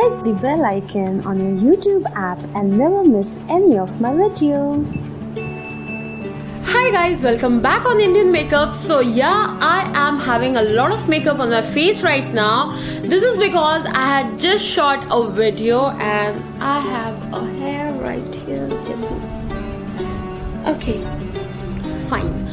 press the bell icon on your YouTube app and never miss any of my videos. Hi guys, welcome back on Indian Makeup. So yeah, I am having a lot of makeup on my face right now. This is because I had just shot a video and I have a hair right here. Just okay, fine.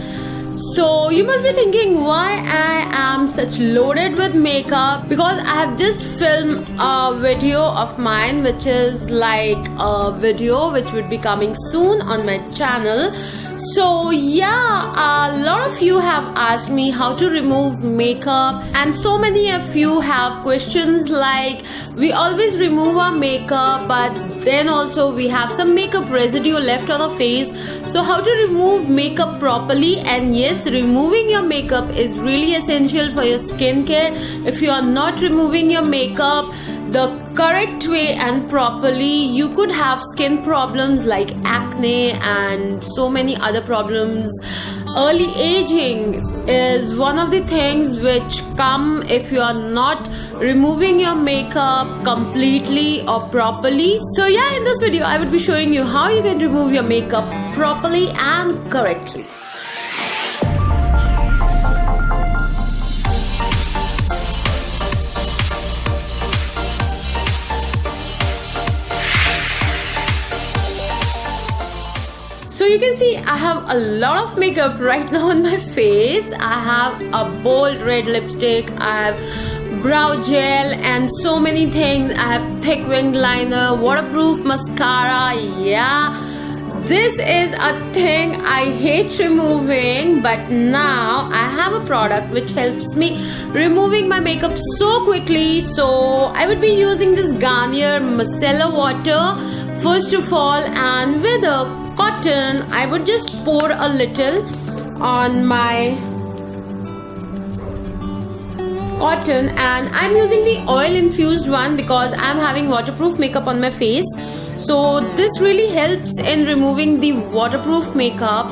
So you must be thinking why I am such loaded with makeup, because I have just filmed a video of mine which is like a video which would be coming soon on my channel. So yeah, a lot of you have asked me how to remove makeup, and so many of you have questions like, we always remove our makeup but then also we have some makeup residue left on our face. So how to remove makeup properly? And yes, removing your makeup is really essential for your skincare. If you are not removing your makeup the correct way and properly, you could have skin problems like acne and so many other problems. Early aging is one of the things which come if you are not removing your makeup completely or properly. So yeah, in this video I would be showing you how you can remove your makeup properly and correctly. So you can see I have a lot of makeup right now on my face. I have a bold red lipstick, I have brow gel and so many things. I have thick winged liner, waterproof mascara. Yeah, this is a thing I hate removing, but now I have a product which helps me removing my makeup so quickly. So I would be using this Garnier Micellar Water first of all, and with a cotton I would just pour a little on my cotton, and I'm using the oil infused one because I'm having waterproof makeup on my face. So this really helps in removing the waterproof makeup.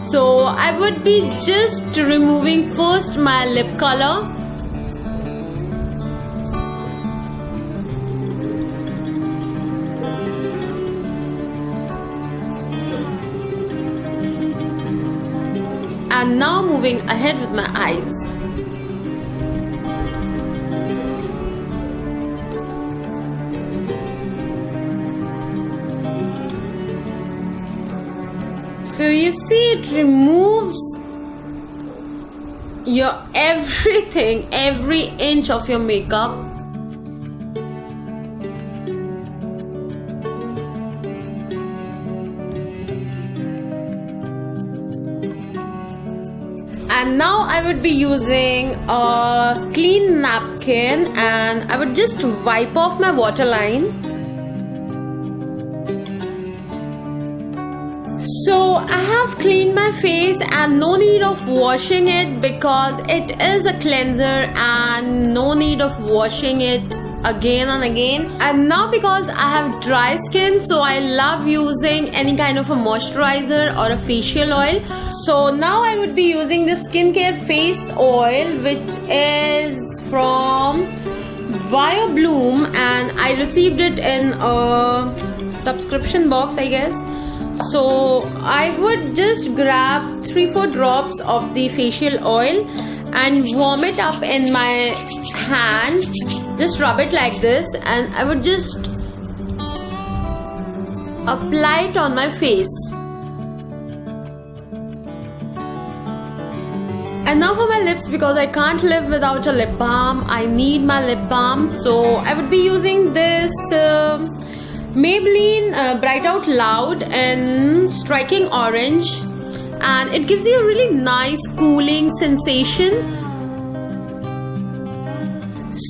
So I would be just removing first my lip color. And now moving ahead with my eyes. So you see, it removes your everything, every inch of your makeup. And now I would be using a clean napkin and I would just wipe off my waterline. So I have cleaned my face and no need of washing it because it is a cleanser and no need of washing it again and again. And now because I have dry skin, so I love using any kind of a moisturizer or a facial oil. So now I would be using the skincare face oil which is from BioBloom, and I received it in a subscription box, I guess. So I would just grab 3-4 drops of the facial oil and warm it up in my hand. Just rub it like this and I would just apply it on my face. And now for my lips, because I can't live without a lip balm. I need my lip balm. So I would be using this Maybelline Bright Out Loud in Striking Orange, and it gives you a really nice cooling sensation.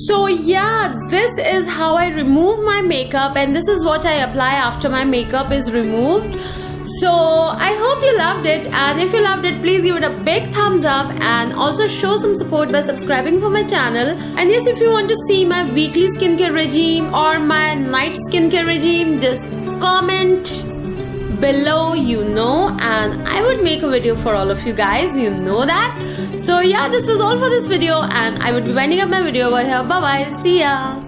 So yeah, this is how I remove my makeup, and this is what I apply after my makeup is removed. So I hope you loved it, and if you loved it, please give it a big thumbs up and also show some support by subscribing for my channel. And yes, if you want to see my weekly skincare regime or my night skincare regime, just comment below, and I would make a video for all of you guys, that. So yeah, this was all for this video, and I would be winding up my video over here. Bye bye, see ya.